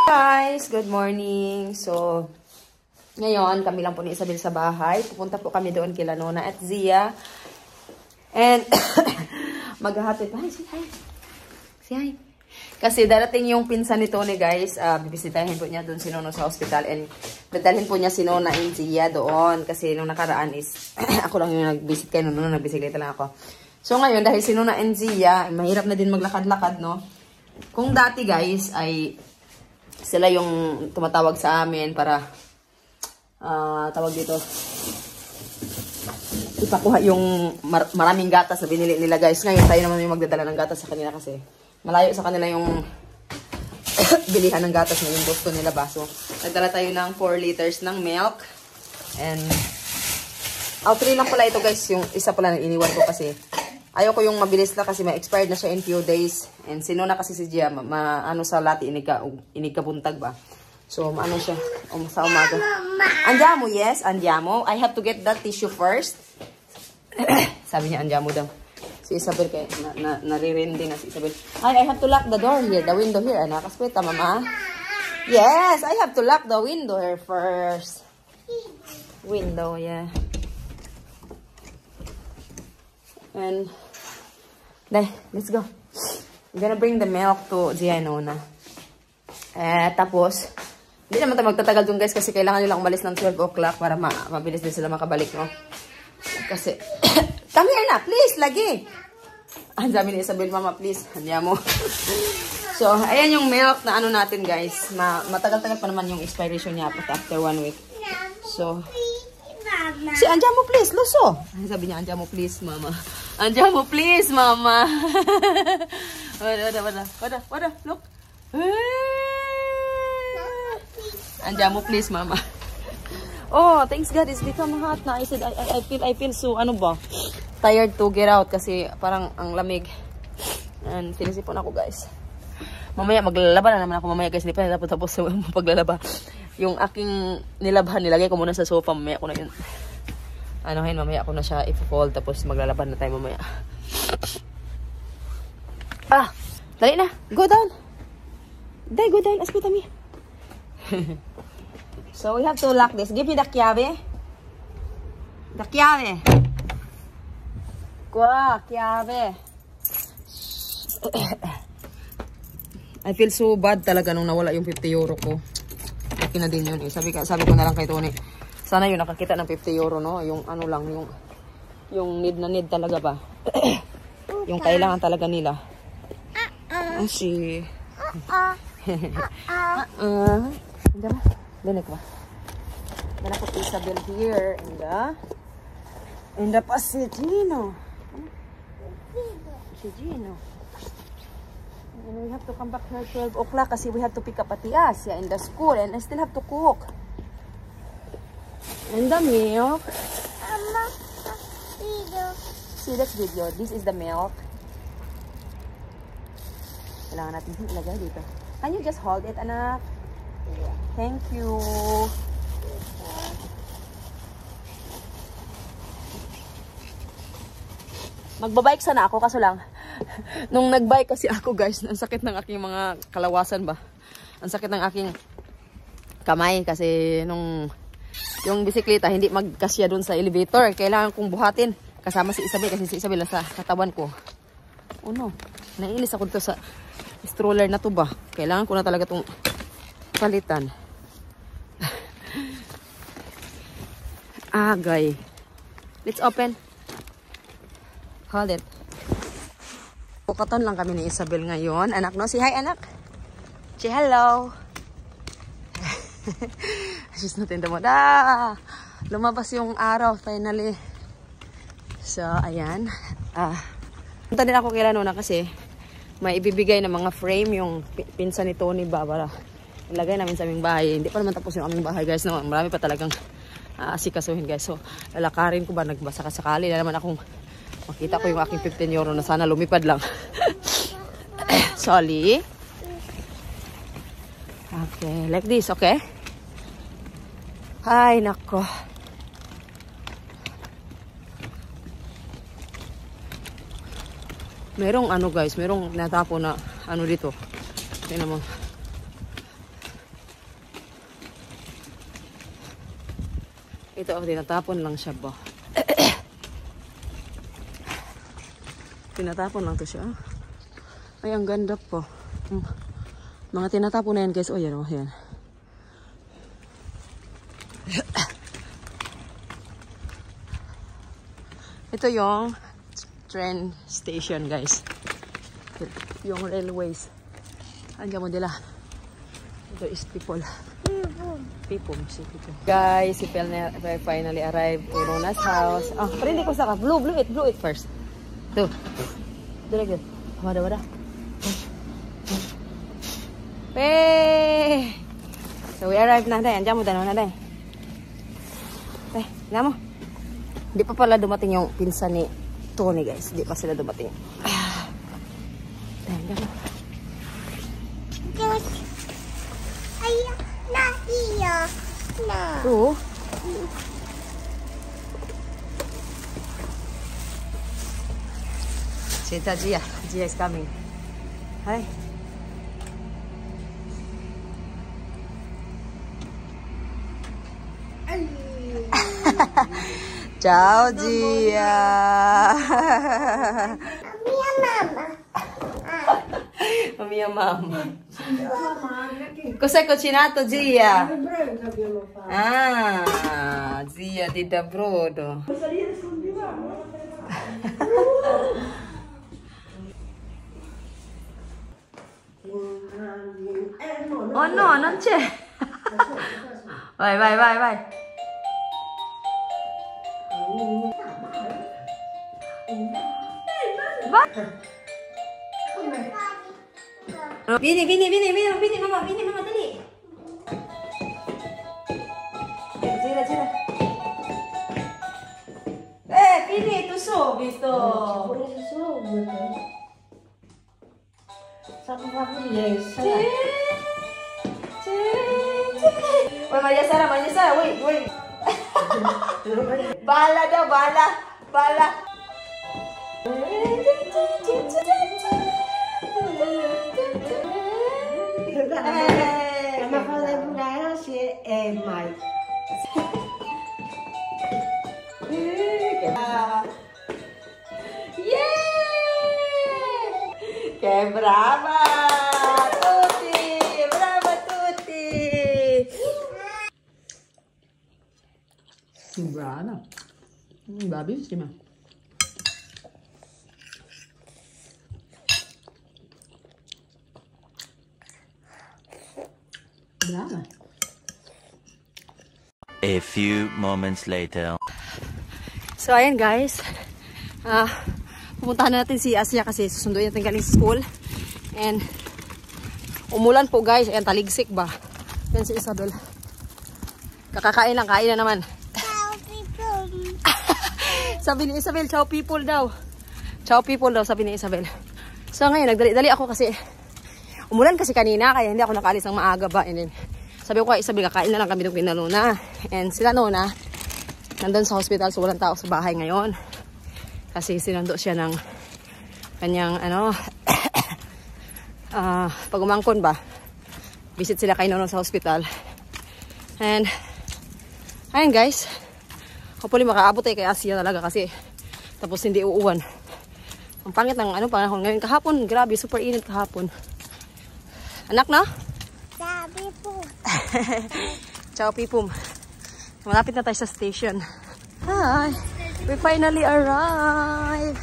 Guys, good morning. So, ngayon, kami lang po ni Isabel sa bahay. Pupunta po kami doon kila Nona at Zia. And, maghahatid. Hi, say hi. Say hi. Kasi darating yung pinsan ni Tony, guys. Bibisitahin po niya doon si Nono sa hospital. And, dadalhin po niya si Nona and Zia doon. Kasi nung nakaraan is, ako lang yung nag-visit kay Nono. Nag-bisikleta lang ako. So, ngayon, dahil si Nona and Zia, mahirap na din maglakad-lakad, no? Kung dati, guys, ay sila yung tumatawag sa amin para tawag dito ipakuha yung maraming gatas na binili nila, guys. Ngayon tayo naman yung magdadala ng gatas sa kanila kasi malayo sa kanila yung bilihan ng gatas na yung gusto nila ba. So nagdala tayo ng 4 liters ng milk and 3 lang pala ito, guys. Yung isa pala na iniwan ko kasi ayoko yung mabilis na kasi ma-expired na siya in few days. And sino na kasi si Gia, ano sa lati, inigkabuntag ba? So, ano siya, sa umaga. Andiamo, yes, andiamo. I have to get that tissue first. Sabi niya, andiamo daw. Si Isabel, kaya naririndi na si Isabel. I have to lock the door here, the window here. Anak, kasweta, mama. Yes, I have to lock the window here first. Window, yeah. And let's go. I'm gonna bring the milk to Zia and Nona. Tapos, hindi naman tayo magtatagal dun, guys, kasi kailangan nilang umalis ng 12 o'clock para mabilis din sila makabalik, no? Kasi, come here na, please, lagi. Ang sabi ni Isabel, mama, please, hanya mo. So, ayan yung milk na ano natin, guys. Matagal-tagal pa naman yung expiration niya after 1 week. So, si andiamo, please, luso. Sabi niya, andiamo, please, mama. Andiamo, please, mama. Wada, look. Andiamo, please, mama. Oh, thanks God, it's become hot na. I said, I feel so, ano ba, tired to get out kasi parang ang lamig. And sinisipon ako, guys. Mamaya, maglalaba na naman ako mamaya, guys. Hindi pa tapos paglalaba. Yung aking nilabhan, nilagay ko muna sa sofa. Mamaya ko na yun. Mamaya ako na siya i-fold. Tapos maglalaban na tayo mamaya. Dali na. Go down. Dai, go down. Aspita me. So, we have to lock this. Give me the chiave. The chiave. Qua, chiave. I feel so bad talaga nung nawala yung 50 euro ko. Okay na din yun eh. Sabi ko na lang kay Tony, sana yun nakakita ng 50 euro, no? Yung ano lang, yung need na need talaga ba? Yung kailangan talaga nila. Si dinig ba? Then I put Isabel here in the Pasitino. Pasitino. And we have to come back here 12 o'clock kasi we have to pick up Ati Asia in the school and I still have to cook. And the milk. See, that's video. This is the milk. Kailangan natin ilagay dito. Can you just hold it, anak? Thank you. Magbabike sana ako kaso lang nung nagbike kasi ako, guys, ang sakit ng aking mga kalawasan ba. Ang sakit ng aking kamay kasi nung yung bisikleta hindi magkasya dun sa elevator. Kailangan kong buhatin kasama si Isabel kasi si Isabel sa katawan ko. Oh no, naiinis ako dito sa stroller na to ba. Kailangan ko na talaga tong palitan. Agay. Let's open. Hold it. Pukaton lang kami ni Isabel ngayon. Anak, no? Say hi, anak. Say hello. She's not in the mood. Lumabas yung araw, finally. So, ayan. Punta din ako kila Nona kasi may ibibigay na mga frame yung pinsan ni Tony ba para ilagay namin sa aming bahay. Hindi pa naman tapos yung aming bahay, guys. No? Marami pa talagang asikasuhin, guys. So, lalakarin ko ba? Nagbasa ka sakali na naman akong makita ko yung aking 15 euro na sana lumipad lang. Sorry. Okay, like this, okay? Ay, nako. Merong ano guys, merong natapon na ano dito. Tingnan mo. Ito, tinatapon lang siya ba? Tinatapon lang to siya. Ay, ang ganda po. Mga tinatapon na yan guys. O, yan o, yan. Ito yung train station guys. Yung railways. Andiyan mo nila. Ito is people. People. Guys, si Pel finally arrived to Rona's house. Oh, pero hindi ko saka. Blow it first. Tuh. Dito. Wada. Hey! So we arrived na day. Andiyan mo na day. Tingnan mo. Hindi pa pala dumating yung pinsan ni Tony guys. Hindi pa sila dumating. Andiyan mo. Tuh. Sita Gia. Gia is coming. Hi. Ciao Gia. Mia mamma. Cos'è cucinato Gia? Ah, Gia di da brodo. Oh no, non c'è. Vai. Vieni mamma, dali. Gira. Finito subito. Woi, Maria Sara, wait. Bala. Ma fa lavorare se è mai. Che brava tutti. Brava. Bravissima. Brava. A few moments later. So ayan guys, pumuntahan natin si Asia kasi susunduin natin galing sa school. And umulan po guys, ayan taligsik ba. Yan si Isabel. Kakakain lang, kain na naman. Ciao people. Sabi ni Isabel, ciao people daw. Ciao people daw, sabi ni Isabel. So ngayon, nagdali-dali ako kasi umulan kasi kanina, kaya hindi ako nakaalis ng maaga ba. And then, sabi ko kay Isabel, kakain na lang kami ng pinaluna. And sila Nona, nandun sa hospital, so walang tao sa bahay ngayon. Kasi sinundo siya ng kanyang, pag umangkon ba, visit sila kay Nona sa hospital. And, ayun guys, hopefully makaabot kay Asia talaga kasi tapos hindi uuwan. Ang pangit ng panahon ngayon. Kahapon, grabe, super init kahapon. Anak na? Ciao people. Ciao Pipum. Malapit na tayo sa station. Hi! We finally arrived.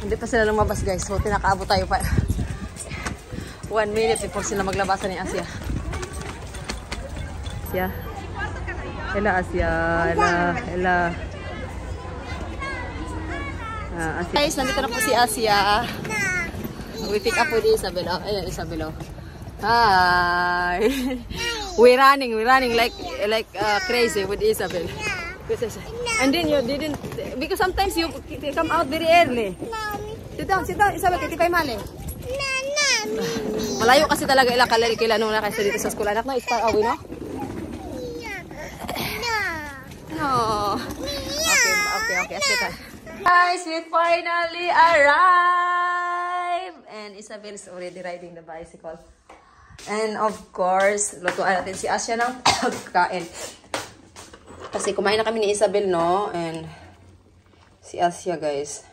Hindi pa sila lumabas guys. So pinakaabot tayo pa 1 minute before sila maglabasan ni Asia. Asia. Ella Asia. Ella. Asia. Guys, nandito na po si Asia. We pick up with Isabel. Oh, ayan Isabel. Oh. Hi. We're running like crazy with Isabel. And then you didn't, because sometimes you come out very early. Sit down, Isabel, kitipay mali. Malayo kasi talaga ilang kila nung nakasa dito sa school. Anak na, it's far away, no? No. Okay, Asita. Guys, we finally arrived. Isabel is already riding the bicycle. And of course, lutuan natin si Asya ng pagkain. Kasi kumain na kami ni Isabel, no? And si Asya, guys.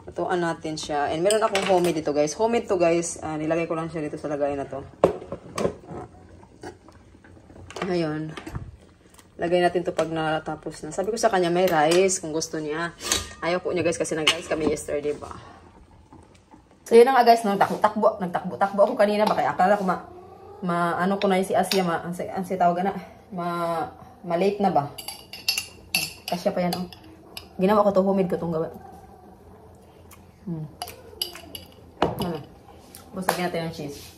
Lutuan natin siya. And meron akong homemade dito, guys. Homemade to, guys. Nilagay ko lang siya dito sa lagayan na to. Ngayon. Lagay natin to pag natapos na. Sabi ko sa kanya, may rice kung gusto niya. Ayaw po niya, guys, kasi nag-rice kami yesterday ba. So, yun na nga, guys. Nagtakbo ako kanina ba? Kaya akala ko ano ko na yung si Asya. Ang tawag na. Ma-late na ba? Kasya pa yan, oh. Ginawa ko to. Homemade ko itong gawa. Busagin natin yung cheese.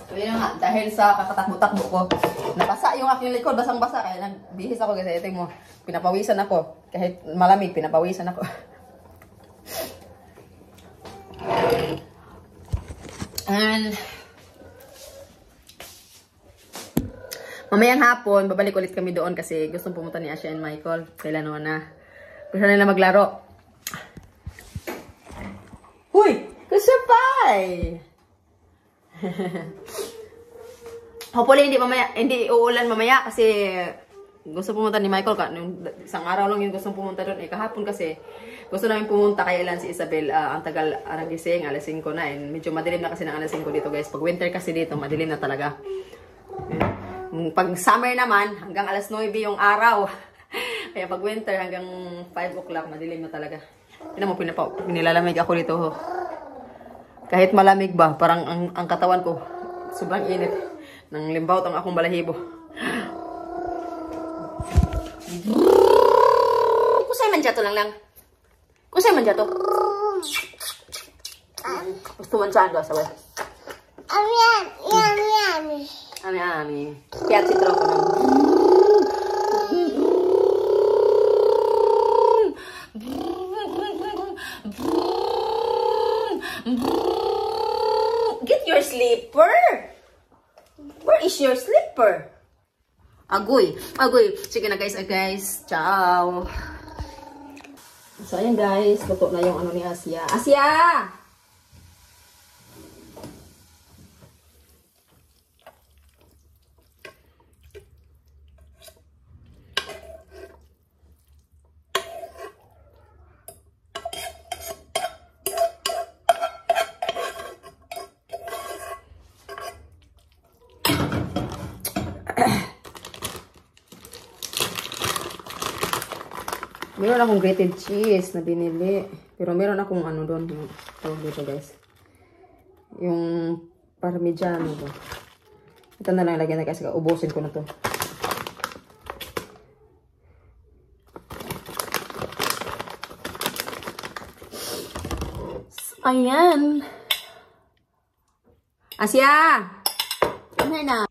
So, yun na nga. Dahil sa kakatakbo-takbo ko, nabasa yung aking likod. Basang-basa. Kaya nagbihis ako, guys. Ito mo. Pinapawisan ako. Kahit malamig, pinapawisan ako. And mamayang hapon, babalik ulit kami doon kasi gustong pumunta ni Asya and Michael. Kailan naman na. Gusto nila maglaro. Huy! Kasapay! Hopefully hindi uulan mamaya kasi gusto pumunta ni Michael. Isang araw lang yung gustong pumunta doon. Kahapon kasi gusto namin pumunta kay Ilan si Isabel. Ang tagal gising, alas 5 na. And medyo madilim na kasi ng alas 5 dito, guys. Pag winter kasi dito, madilim na talaga. Pag summer naman, hanggang alas 9 yung araw. Kaya pag winter, hanggang 5 o'clock, madilim na talaga. Tignan mo, pinilalamig ako dito. Kahit malamig ba, parang ang katawan ko, sobrang init. Nang limbawt ang akong balahibo. Kusay man dyato lang. Kusay man dyato. Gusto man dyan daw, sabay. Ami. Kaya sitro ko lang. Get your slipper. Where is your slipper? Agoy. Sige na, guys. Ciao. So, ayan, guys. Luto na yung ano ni Asya. Asya! Meron akong grated cheese na binili. Pero meron akong ano doon. Tawag dito, guys. Yung parmigiano ba. Ito na lang lagyan na, guys. Ubusin ko na to. Ayan. Asya! Ano na?